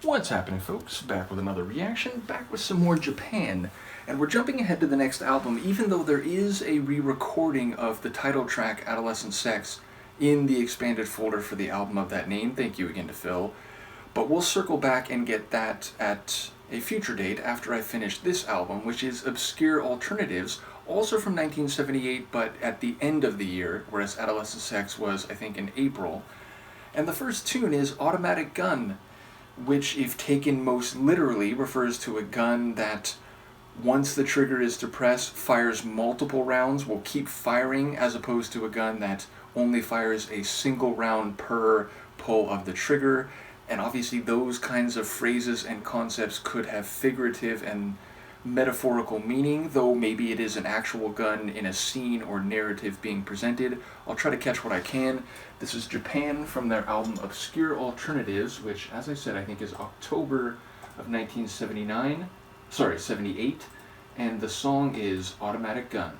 What's happening, folks? Back with another reaction, back with some more Japan. And we're jumping ahead to the next album, even though there is a re-recording of the title track, Adolescent Sex, in the expanded folder for the album of that name. Thank you again to Phil. But we'll circle back and get that at a future date after I finish this album, which is Obscure Alternatives, also from 1978, but at the end of the year, whereas Adolescent Sex was, I think, in April. And the first tune is Automatic Gun, which, if taken most literally, refers to a gun that, once the trigger is depressed, fires multiple rounds, will keep firing, as opposed to a gun that only fires a single round per pull of the trigger. And obviously those kinds of phrases and concepts could have figurative and metaphorical meaning, though maybe it is an actual gun in a scene or narrative being presented. I'll try to catch what I can. This is Japan from their album Obscure Alternatives, which, as I said, I think is October of 78, and the song is Automatic Gun.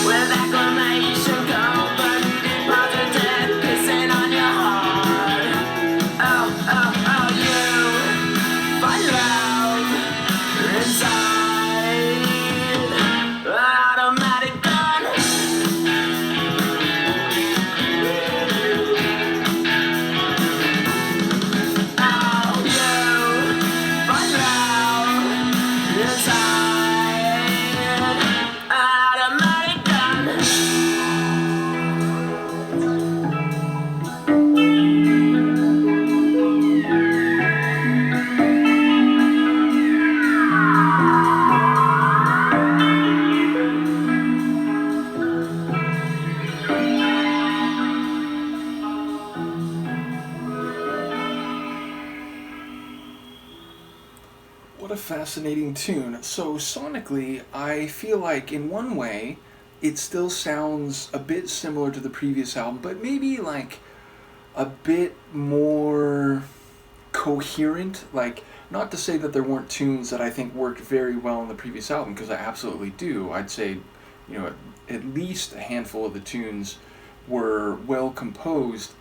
With acclamation, company deposited What a fascinating tune. So, sonically, I feel like in one way, it still sounds a bit similar to the previous album, but maybe like a bit more coherent. Like, not to say that there weren't tunes that I think worked very well in the previous album, because I absolutely do. I'd say, at least a handful of the tunes were well composed,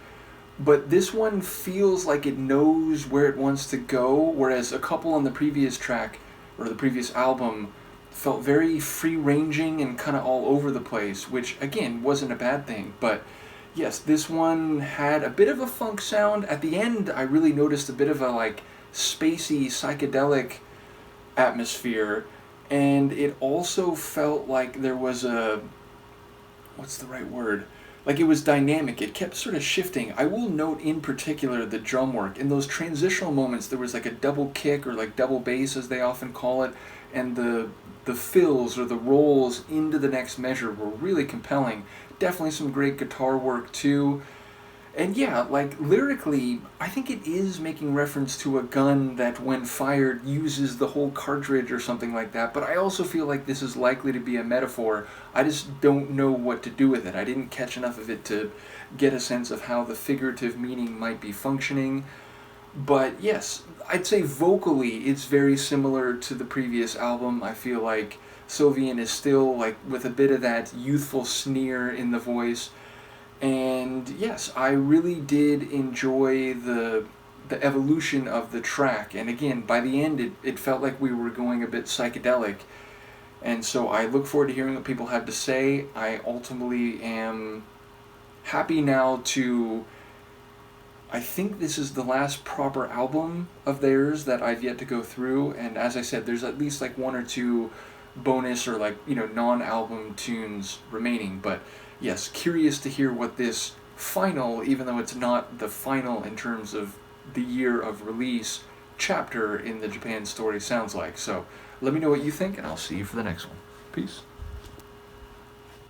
but this one feels like it knows where it wants to go, whereas a couple on the previous track, or the previous album, felt very free-ranging and kind of all over the place, which, again, wasn't a bad thing. But yes, this one had a bit of a funk sound. At the end, I really noticed a bit of a, like, spacey, psychedelic atmosphere, and it also felt like there was a... what's the right word? Like, it was dynamic. It kept sort of shifting. I will note in particular the drum work. In those transitional moments, there was like a double kick, or like double bass as they often call it, and the fills or the rolls into the next measure were really compelling. Definitely some great guitar work too. And yeah, like, lyrically, I think it is making reference to a gun that, when fired, uses the whole cartridge or something like that, but I also feel like this is likely to be a metaphor. I just don't know what to do with it. I didn't catch enough of it to get a sense of how the figurative meaning might be functioning. But yes, I'd say vocally it's very similar to the previous album. I feel like Sylvian is still, like, with a bit of that youthful sneer in the voice. And yes, I really did enjoy the evolution of the track. And again, by the end, it felt like we were going a bit psychedelic. And so I look forward to hearing what people have to say. I ultimately am happy now to... I think this is the last proper album of theirs that I've yet to go through. And as I said, there's at least like one or two bonus or, like, non-album tunes remaining. But yes, curious to hear what this final, even though it's not the final in terms of the year of release, chapter in the Japan story sounds like. So let me know what you think, and I'll see you for the next one. Peace.